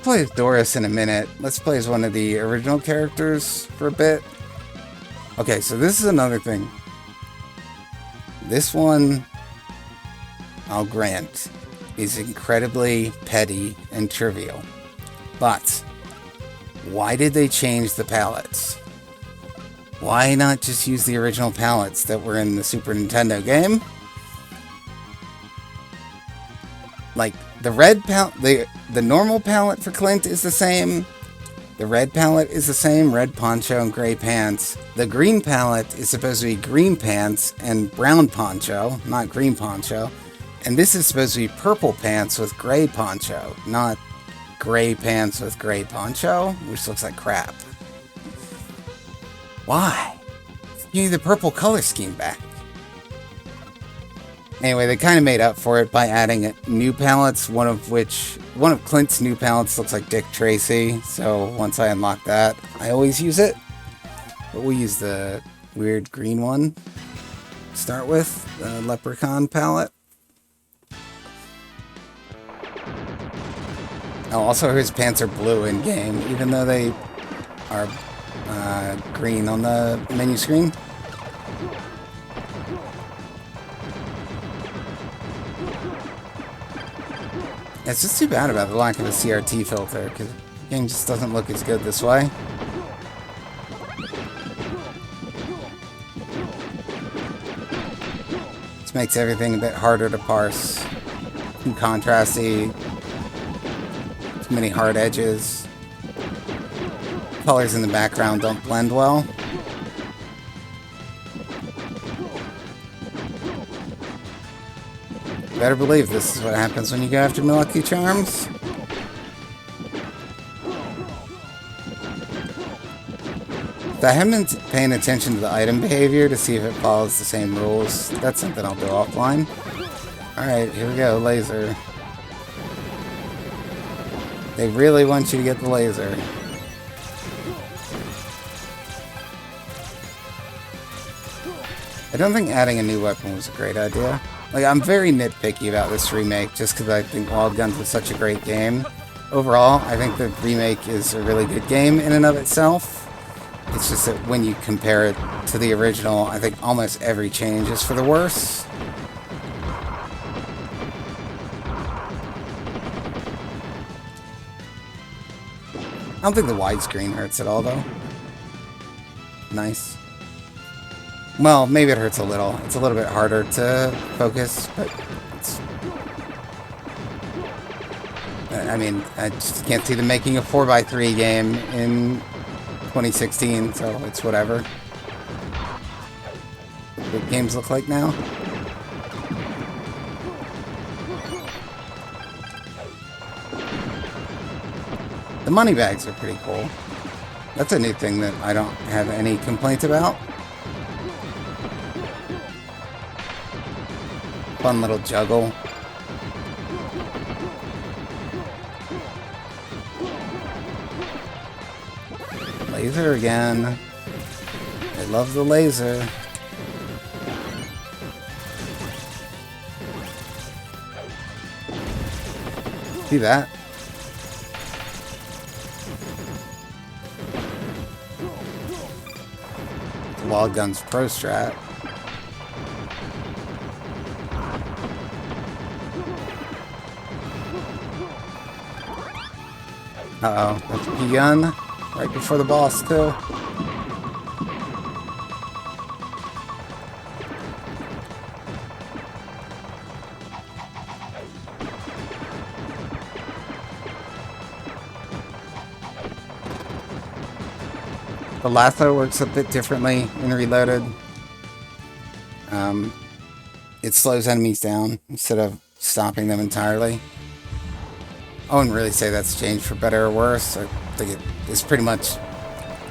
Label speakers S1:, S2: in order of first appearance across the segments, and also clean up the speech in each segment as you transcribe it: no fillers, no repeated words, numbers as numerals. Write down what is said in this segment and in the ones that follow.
S1: We'll play as Doris in a minute. Let's play as one of the original characters for a bit. Okay, so this is another thing. This one, I'll grant, is incredibly petty and trivial. But why did they change the palettes? Why not just use the original palettes that were in the Super Nintendo game? Like, the red palette, the normal palette for Clint is the same. The red palette is the same, red poncho and gray pants. The green palette is supposed to be green pants and brown poncho, not green poncho. And this is supposed to be purple pants with gray poncho, not gray pants with gray poncho, which looks like crap. Why? You need the purple color scheme back. Anyway, they kind of made up for it by adding new palettes, one of Clint's new palettes looks like Dick Tracy, so once I unlock that, I always use it. But we'll use the weird green one to start with, the Leprechaun palette. Oh, also his pants are blue in-game, even though they are green on the menu screen. It's just too bad about the lack of a CRT filter, because the game just doesn't look as good this way. This makes everything a bit harder to parse. Too contrasty. Too many hard edges. Colors in the background don't blend well. Better believe this is what happens when you go after my Lucky Charms. So I haven't been paying attention to the item behavior to see if it follows the same rules. That's something I'll do offline. Alright, here we go, laser. They really want you to get the laser. I don't think adding a new weapon was a great idea. Like, I'm very nitpicky about this remake just because I think Wild Guns was such a great game. Overall, I think the remake is a really good game in and of itself. It's just that when you compare it to the original, I think almost every change is for the worse. I don't think the widescreen hurts at all, though. Nice. Well, maybe it hurts a little. It's a little bit harder to focus, but it's... I mean, I just can't see them making a 4x3 game in 2016, so it's whatever. What games look like now? The money bags are pretty cool. That's a new thing that I don't have any complaints about. Fun little juggle. Laser again. I love the laser. See that? The Wild Guns Pro Strat. Uh-oh, that's begun right before the boss, too. The lasso works a bit differently in Reloaded. It slows enemies down instead of stopping them entirely. I wouldn't really say that's changed for better or worse. I think it is pretty much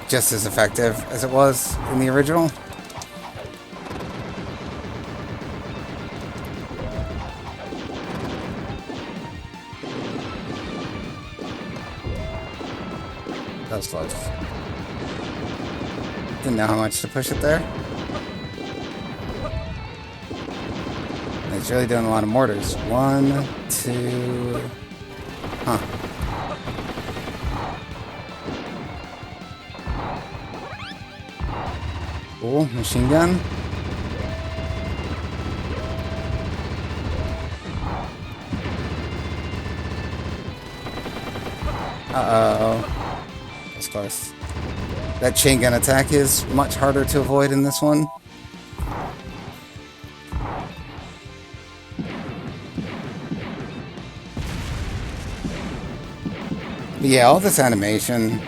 S1: just as effective as it was in the original. That was close. Didn't know how much to push it there. It's really doing a lot of mortars. 1, 2... Huh. Cool, machine gun. Uh-oh. That's close. That chain gun attack is much harder to avoid in this one. But yeah, all this animation,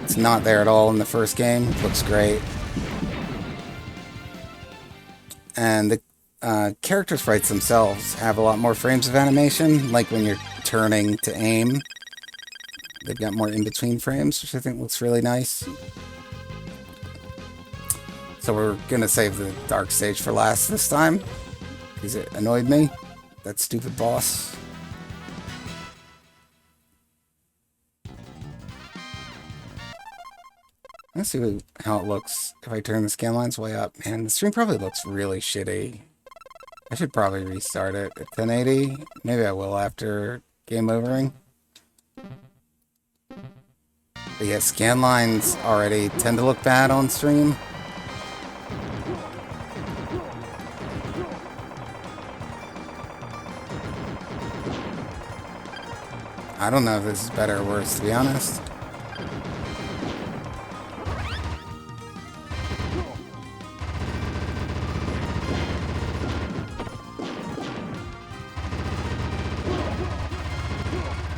S1: it's not there at all in the first game. It looks great. And the character sprites themselves have a lot more frames of animation, like when you're turning to aim. They've got more in-between frames, which I think looks really nice. So we're gonna save the dark stage for last this time, because it annoyed me. That stupid boss. Let's see how it looks if I turn the scan lines way up. Man, the stream probably looks really shitty. I should probably restart it at 1080. Maybe I will after game overing. But yeah, scan lines already tend to look bad on stream. I don't know if this is better or worse, to be honest.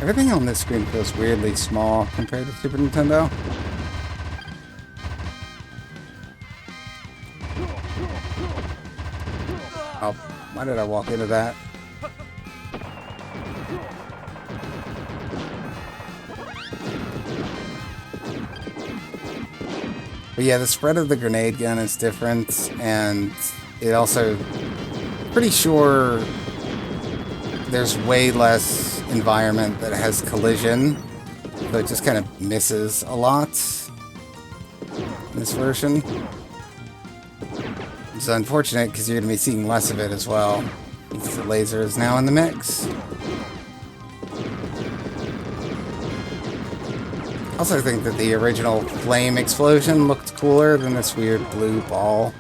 S1: Everything on this screen feels weirdly small compared to Super Nintendo. Oh, why did I walk into that? But yeah, the spread of the grenade gun is different, and it also... pretty sure there's way less environment that has collision, so it just kind of misses a lot in this version. It's unfortunate because you're going to be seeing less of it as well, because the laser is now in the mix. I also think that the original flame explosion looked cooler than this weird blue ball.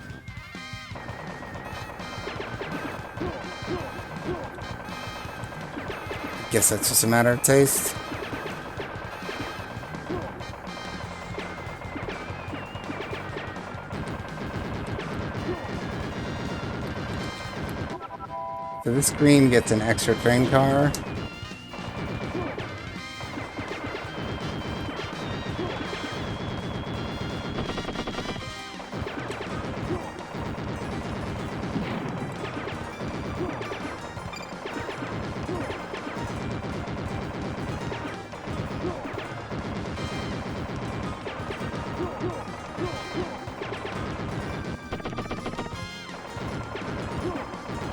S1: Guess that's just a matter of taste. So this green gets an extra train car.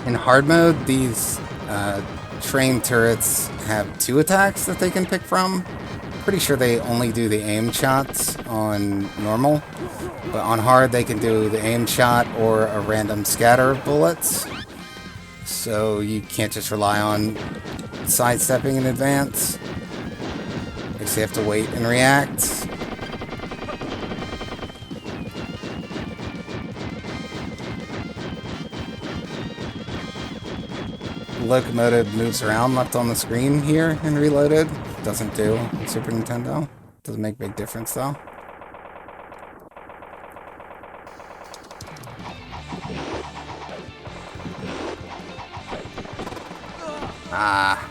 S1: In hard mode, these train turrets have 2 attacks that they can pick from. Pretty sure they only do the aim shots on normal, but on hard they can do the aim shot or a random scatter of bullets. So you can't just rely on sidestepping in advance. I guess you have to wait and react. Locomotive moves around left on the screen here in Reloaded. Doesn't do in Super Nintendo. Doesn't make a big difference though. Ah.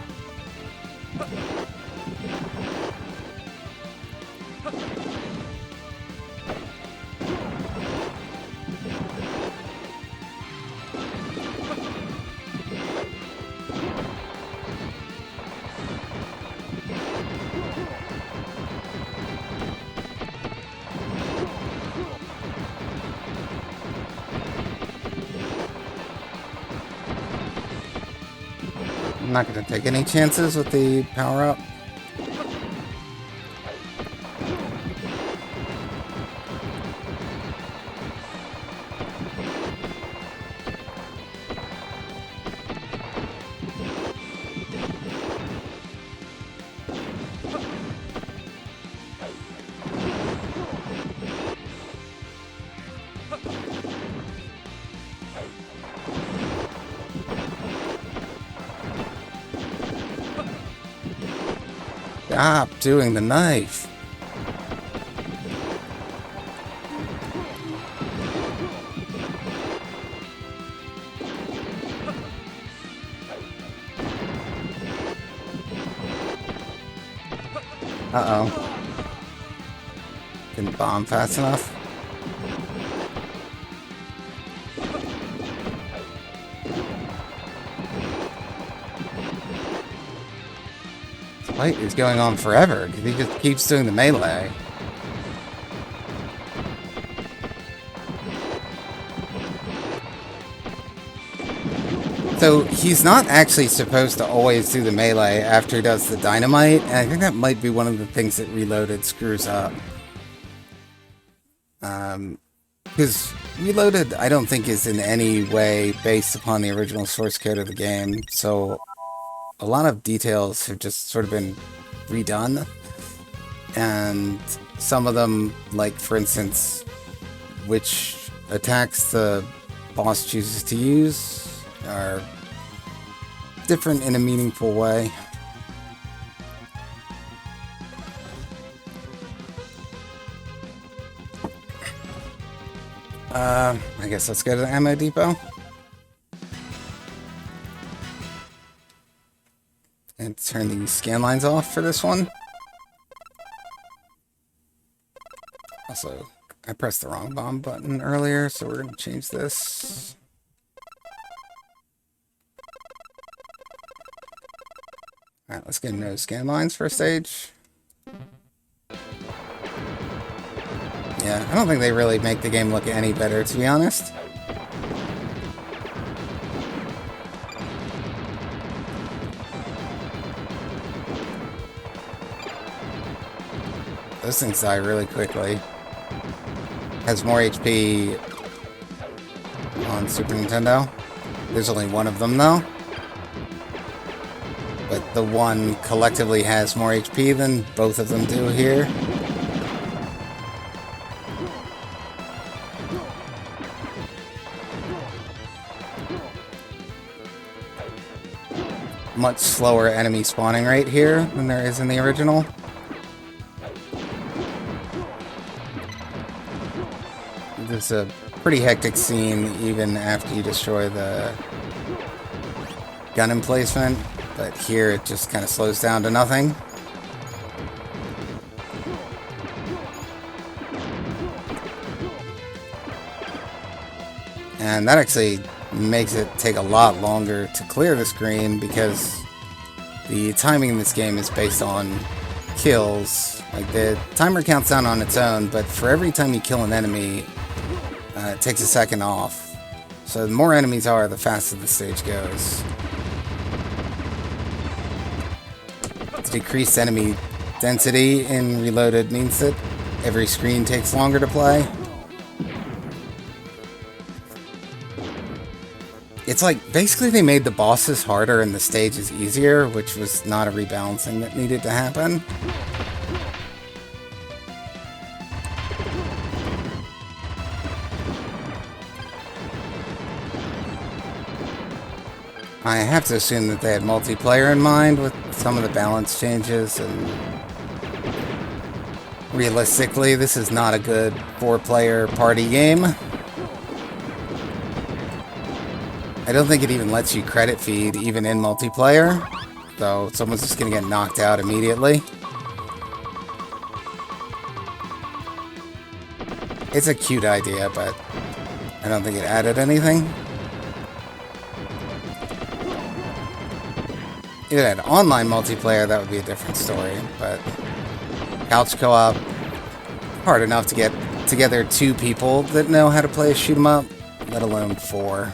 S1: I'm not going to take any chances with the power-up. Stop doing the knife. Uh-oh. Didn't bomb fast enough. This fight is going on forever because he just keeps doing the melee. So he's not actually supposed to always do the melee after he does the dynamite, and I think that might be one of the things that Reloaded screws up. Because Reloaded, I don't think, is in any way based upon the original source code of the game, so a lot of details have just sort of been redone, and some of them, like, for instance, which attacks the boss chooses to use, are different in a meaningful way. I guess let's go to the ammo depot. And turn the scan lines off for this one. Also, I pressed the wrong bomb button earlier, so we're going to change this. Alright, let's get no scan lines for a stage. Yeah, I don't think they really make the game look any better, to be honest. Those things die really quickly. Has more HP on Super Nintendo. There's only one of them, though. But the one collectively has more HP than both of them do here. Much slower enemy spawning rate here than there is in the original. It's a pretty hectic scene even after you destroy the gun emplacement, but here it just kind of slows down to nothing. And that actually makes it take a lot longer to clear the screen because the timing in this game is based on kills. Like, the timer counts down on its own, but for every time you kill an enemy, it takes a second off. So the more enemies are, the faster the stage goes. Decreased enemy density in Reloaded means that every screen takes longer to play. It's like, basically they made the bosses harder and the stages easier, which was not a rebalancing that needed to happen. I have to assume that they had multiplayer in mind with some of the balance changes, and realistically, this is not a good 4-player party game. I don't think it even lets you credit feed, even in multiplayer, so someone's just gonna get knocked out immediately. It's a cute idea, but I don't think it added anything. If it had online multiplayer, that would be a different story, but couch co-op, hard enough to get together 2 people that know how to play a shoot 'em up, let alone 4.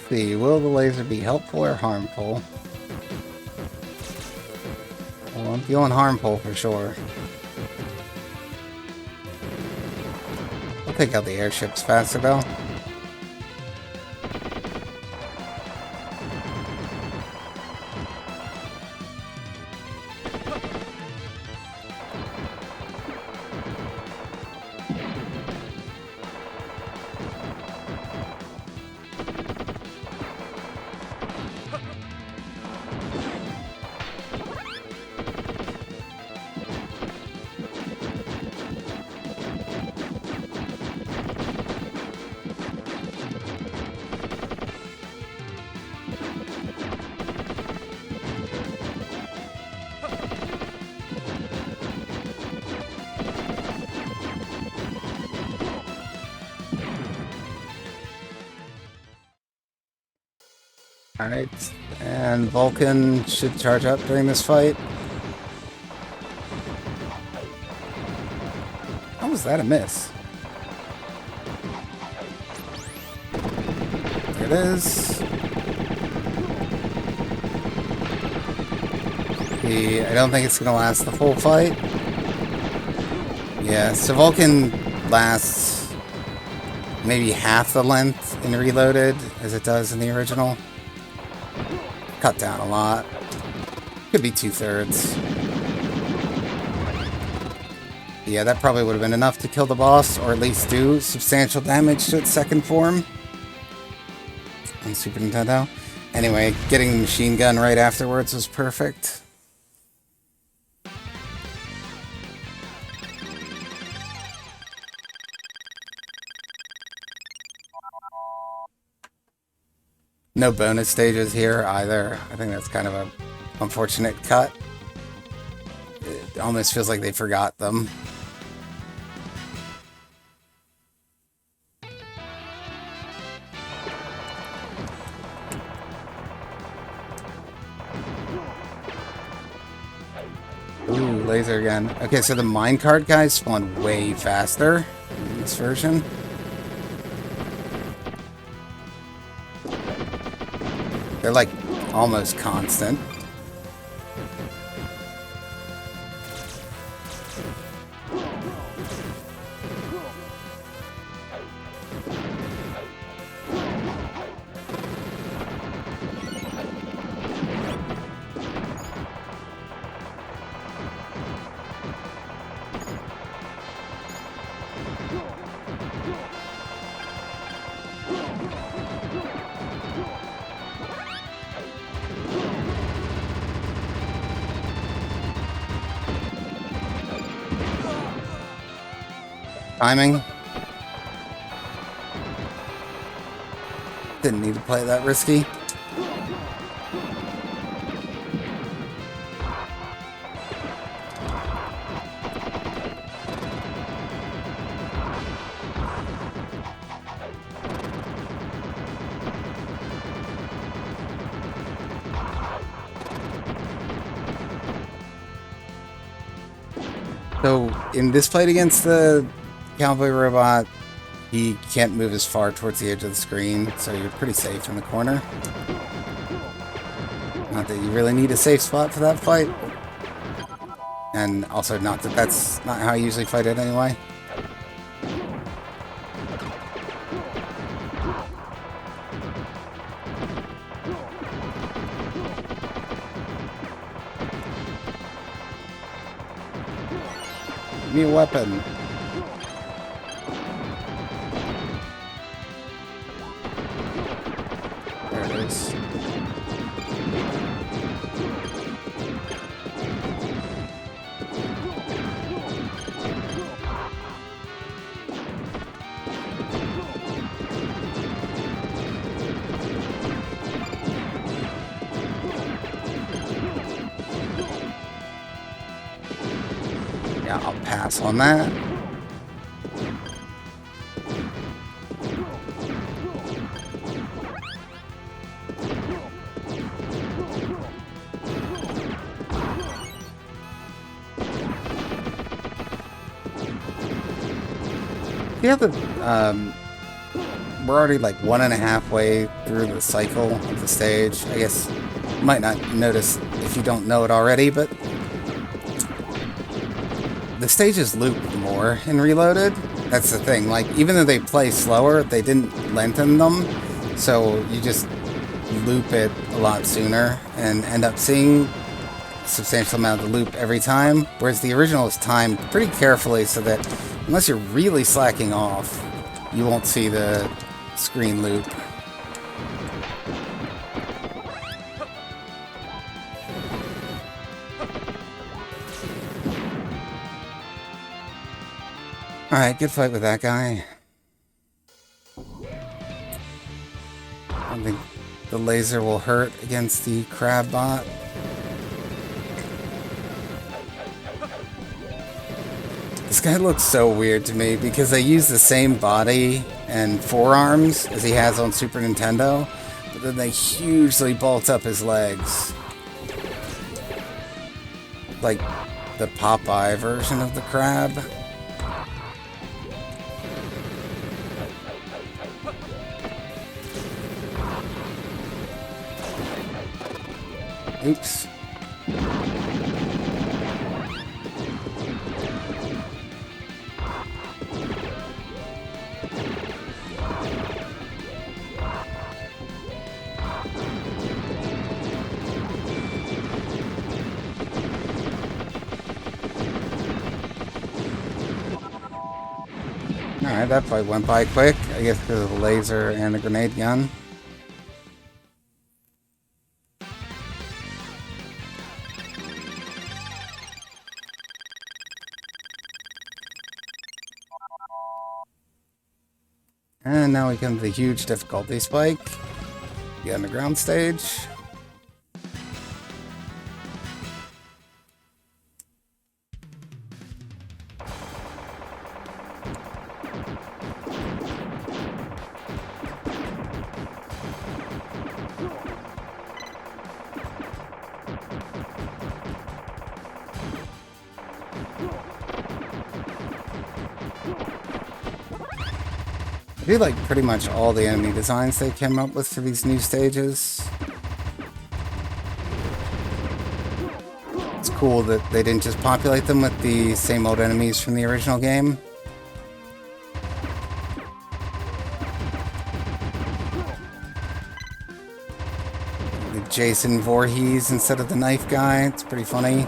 S1: see. Will the laser be helpful or harmful? Well, I'm feeling harmful for sure. I'll take out the airships faster though. Alright, and Vulcan should charge up during this fight. How was that a miss? There it is. I don't think it's going to last the full fight. Yeah, so Vulcan lasts maybe half the length in Reloaded as it does in the original. Cut down a lot. Could be 2/3. Yeah, that probably would have been enough to kill the boss, or at least do substantial damage to its second form on Super Nintendo. Anyway, getting the machine gun right afterwards was perfect. No bonus stages here either. I think that's kind of a unfortunate cut. It almost feels like they forgot them. Ooh, laser again. Okay, so the minecart guys spawn way faster in this version. They're like almost constant. Timing. Didn't need to play that risky. So in this fight against the Cowboy Robot, he can't move as far towards the edge of the screen, so you're pretty safe in the corner. Not that you really need a safe spot for that fight. And also not that that's not how I usually fight it anyway. Give me a weapon. Yeah, I'll pass on that. Yeah, we're already like 1.5 way through the cycle of the stage. I guess you might not notice if you don't know it already, but the stages loop more in Reloaded. That's the thing. Like, even though they play slower, they didn't lengthen them, so you just loop it a lot sooner and end up seeing a substantial amount of the loop every time, whereas the original is timed pretty carefully so that unless you're really slacking off, you won't see the screen loop. Alright, good fight with that guy. I think the laser will hurt against the crab bot. This guy looks so weird to me because they use the same body and forearms as he has on Super Nintendo, but then they hugely bulk up his legs. Like the Popeye version of the crab. Oops. Alright, that fight went by quick, I guess because of the laser and the grenade gun. And now we come to the huge difficulty spike, the underground stage. I do like pretty much all the enemy designs they came up with for these new stages. It's cool that they didn't just populate them with the same old enemies from the original game. The Jason Voorhees instead of the knife guy, it's pretty funny.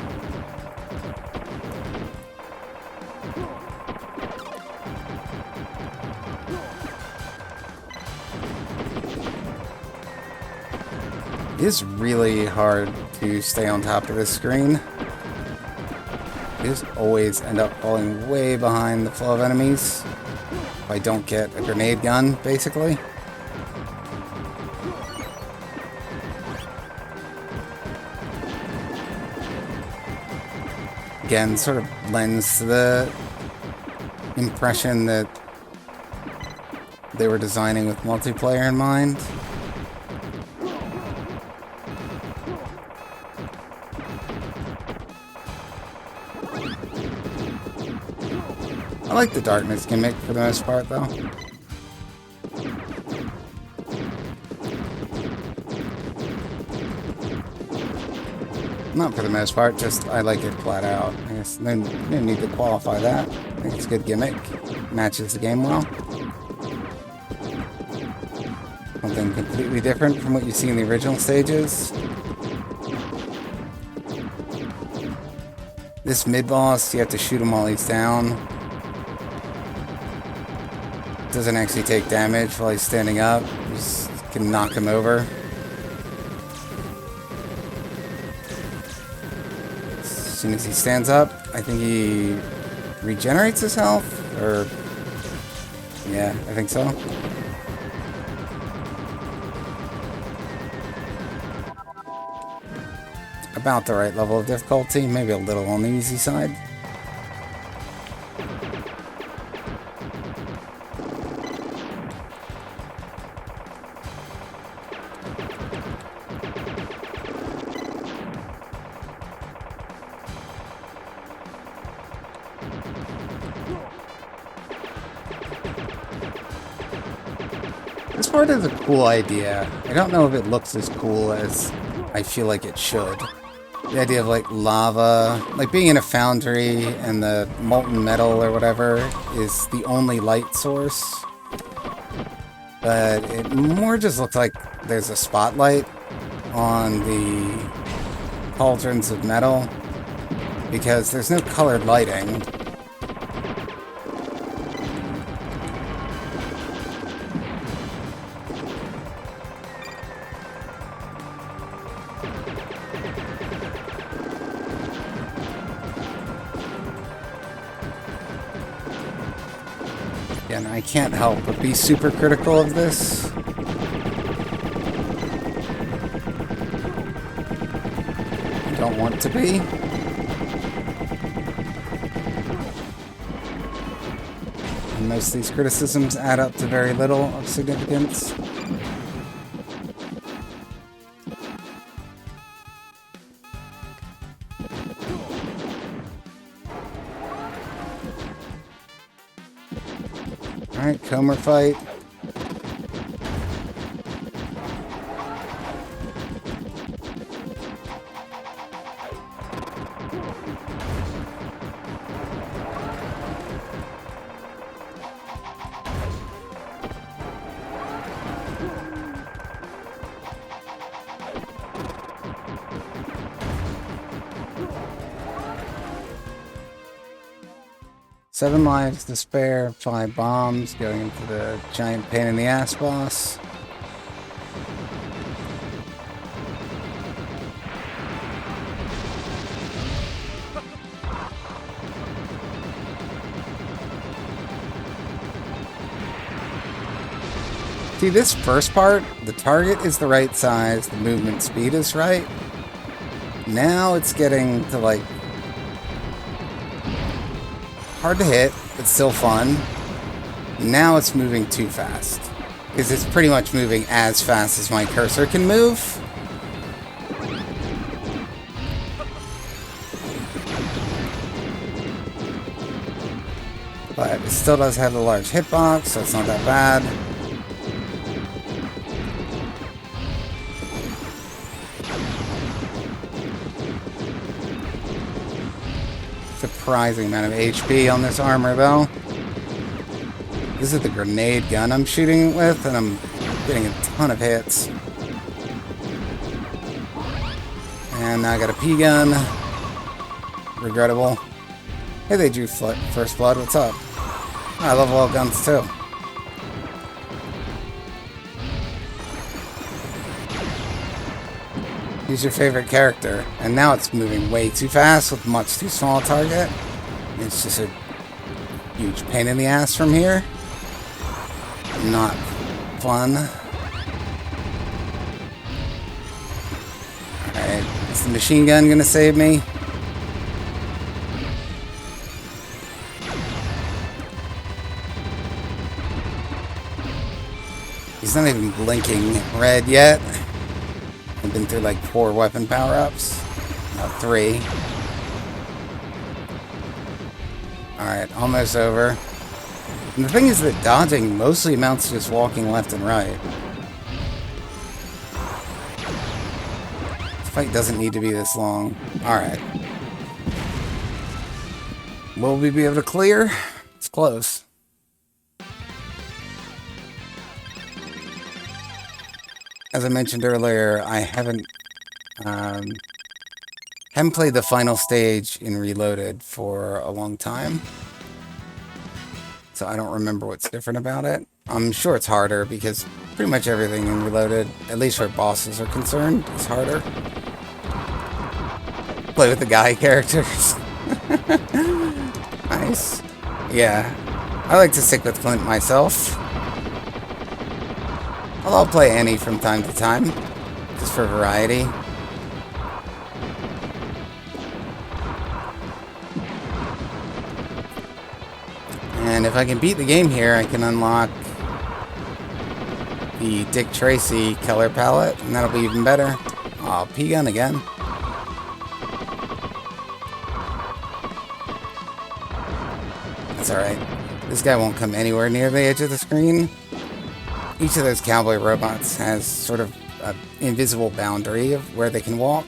S1: It is really hard to stay on top of this screen. I just always end up falling way behind the flow of enemies if I don't get a grenade gun, basically. Again, sort of lends to the impression that they were designing with multiplayer in mind. I like the darkness gimmick for the most part, though. Not for the most part, just I like it flat out. I guess no need to qualify that. I think it's a good gimmick. Matches the game well. Something completely different from what you see in the original stages. This mid-boss, you have to shoot him while he's down. Doesn't actually take damage while he's standing up. You just can knock him over. As soon as he stands up, I think he regenerates his health, or yeah, I think so. About the right level of difficulty, maybe a little on the easy side. part is a cool idea. I don't know if it looks as cool as I feel like it should. The idea of like lava, like being in a foundry and the molten metal or whatever is the only light source. But it more just looks like there's a spotlight on the cauldrons of metal because there's no colored lighting. Again, I can't help but be super critical of this. I don't want to be. And most of these criticisms add up to very little of significance. Alright, Comer fight. Seven lives to spare, 5 bombs, going into the giant pain in the ass boss. See, this first part, the target is the right size, the movement speed is right. Now it's getting to like hard to hit, but still fun. Now it's moving too fast. Because it's pretty much moving as fast as my cursor can move. But it still does have the large hitbox, so it's not that bad. Surprising amount of HP on this armor, though. This is the grenade gun I'm shooting with, and I'm getting a ton of hits. And now I got a P gun. Regrettable. Hey, they drew first blood. What's up? I love all guns, too. Who's your favorite character? And now it's moving way too fast with much too small a target. It's just a huge pain in the ass from here. Not fun. Alright, is the machine gun gonna save me? He's not even blinking red yet. I've been through like 4 weapon power-ups. No, 3. Alright, almost over. And the thing is that dodging mostly amounts to just walking left and right. This fight doesn't need to be this long. Alright. Will we be able to clear? It's close. As I mentioned earlier, I haven't played the final stage in Reloaded for a long time. So I don't remember what's different about it. I'm sure it's harder because pretty much everything in Reloaded, at least where bosses are concerned, is harder. Play with the guy characters. Nice. Yeah. I like to stick with Clint myself. I'll play Annie from time to time, just for variety. And if I can beat the game here, I can unlock the Dick Tracy color palette, and that'll be even better. Oh, P-gun again. That's alright. This guy won't come anywhere near the edge of the screen. Each of those cowboy robots has sort of an invisible boundary of where they can walk.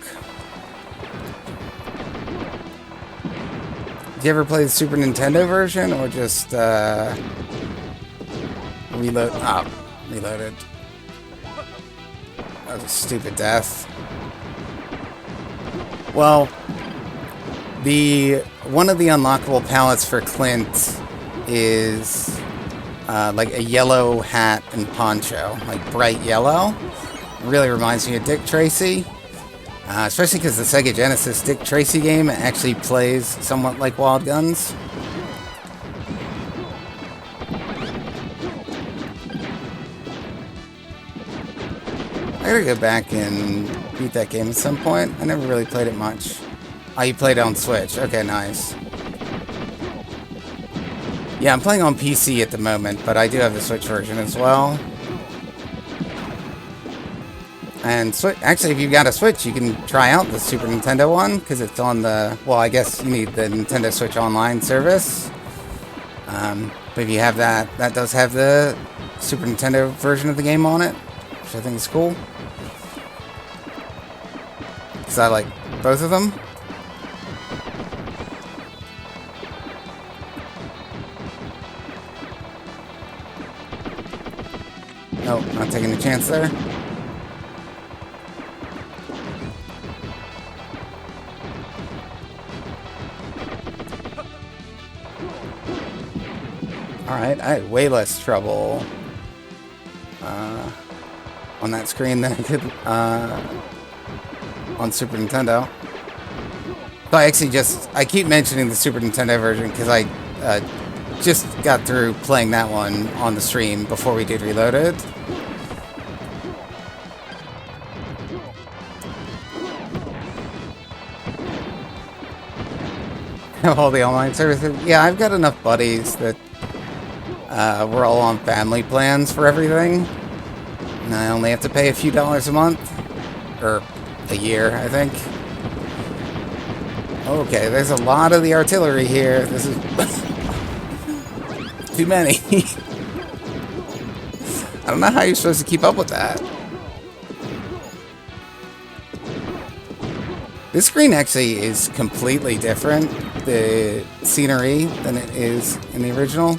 S1: Did you ever play the Super Nintendo version, or just, reload? Oh, reloaded. That was a stupid death. Well, one of the unlockable palettes for Clint is like a yellow hat and poncho, like bright yellow. It really reminds me of Dick Tracy, especially because the Sega Genesis Dick Tracy game actually plays somewhat like Wild Guns. I gotta go back and beat that game at some point. I never really played it much. Oh, you played it on Switch. Okay, nice. Yeah, I'm playing on PC at the moment, but I do have the Switch version as well. And actually, if you've got a Switch, you can try out the Super Nintendo one, because it's on the... Well, I guess you need the Nintendo Switch Online service. But if you have that, that does have the Super Nintendo version of the game on it, which I think is cool. Because I like both of them. Nope, not taking a chance there. Alright, I had way less trouble on that screen than I did on Super Nintendo. So I keep mentioning the Super Nintendo version because I just got through playing that one on the stream before we did Reloaded. All the online services. Yeah, I've got enough buddies that we're all on family plans for everything. And I only have to pay a few dollars a month. Or a year, I think. Okay, there's a lot of the artillery here. This is too many. I don't know how you're supposed to keep up with that. This screen actually is completely different, the scenery, than it is in the original,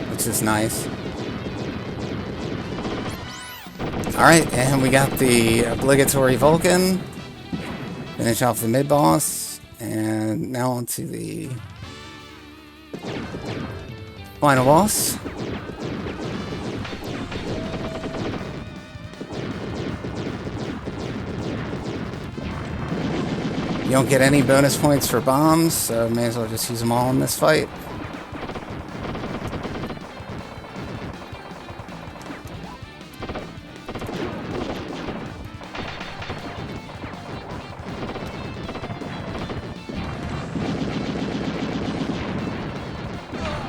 S1: which is nice. Alright, and we got the obligatory Vulcan. Finish off the mid-boss, and now on to the final boss. You don't get any bonus points for bombs, so may as well just use them all in this fight.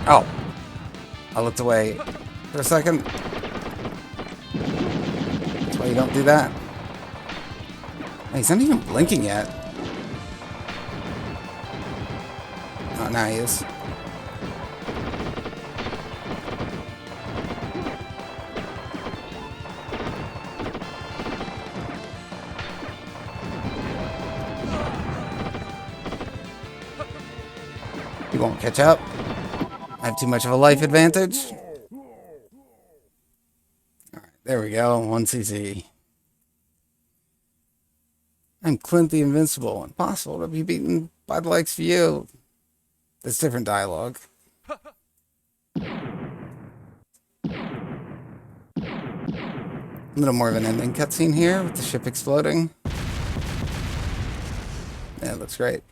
S1: Oh, I looked away for a second. That's why you don't do that. Hey, he's not even blinking yet. Oh, now he is. You won't catch up. I have too much of a life advantage. Alright, there we go. 1cc. I'm Clint the Invincible. Impossible to be beaten by the likes of you. That's different dialogue. A little more of an ending cutscene here with the ship exploding. Yeah, it looks great.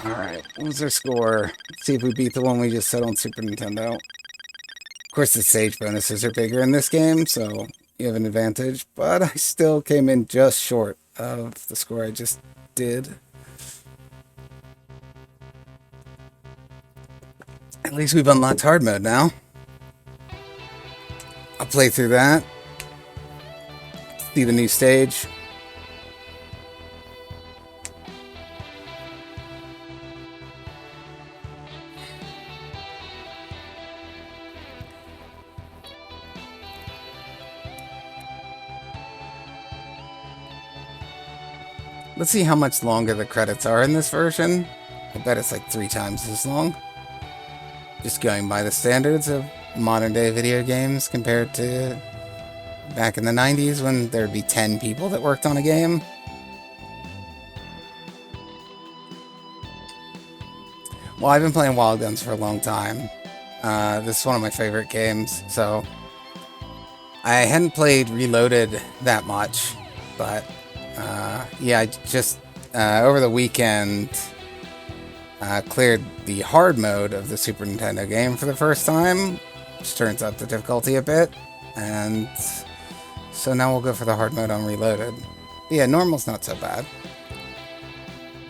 S1: Alright, what was our score? Let's see if we beat the one we just set on Super Nintendo. Of course, the stage bonuses are bigger in this game, so you have an advantage, but I still came in just short of the score I just did. At least we've unlocked hard mode now. I'll play through that. See the new stage. Let's see how much longer the credits are in this version. I bet it's like 3 times as long. Just going by the standards of modern day video games compared to back in the 90s when there'd be 10 people that worked on a game. Well, I've been playing Wild Guns for a long time. This is one of my favorite games, so I hadn't played Reloaded that much, but yeah, I just over the weekend cleared the hard mode of the Super Nintendo game for the first time, which turns up the difficulty a bit, and so now we'll go for the hard mode on Reloaded. But yeah, normal's not so bad.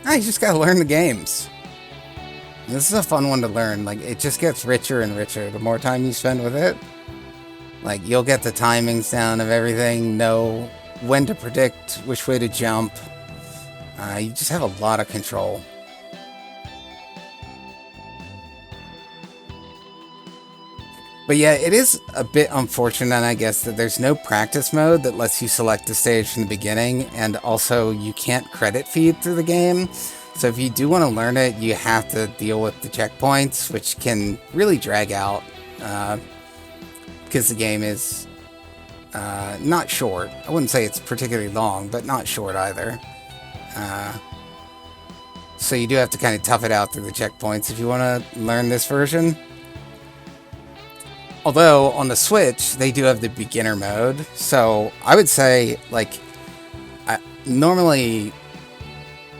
S1: You just gotta learn the games. This is a fun one to learn. Like, it just gets richer and richer the more time you spend with it. Like, you'll get the timings down of everything, know when to predict which way to jump. You just have a lot of control. But yeah, it is a bit unfortunate, I guess, that there's no practice mode that lets you select a stage from the beginning, and also you can't credit feed through the game. So if you do want to learn it, you have to deal with the checkpoints, which can really drag out, because the game is not short. I wouldn't say it's particularly long, but not short either. So you do have to kind of tough it out through the checkpoints if you want to learn this version. Although, on the Switch, they do have the beginner mode, so I would say, like, normally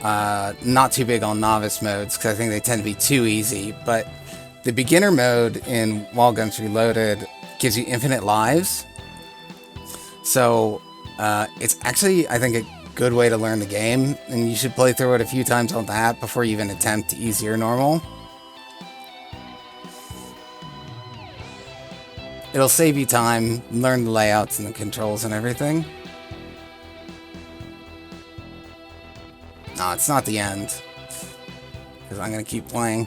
S1: not too big on novice modes, because I think they tend to be too easy, but the beginner mode in Wild Guns Reloaded gives you infinite lives, so it's actually, I think, a good way to learn the game, and you should play through it a few times on that before you even attempt easy or normal. It'll save you time, learn the layouts and the controls and everything. No, it's not the end, because I'm going to keep playing.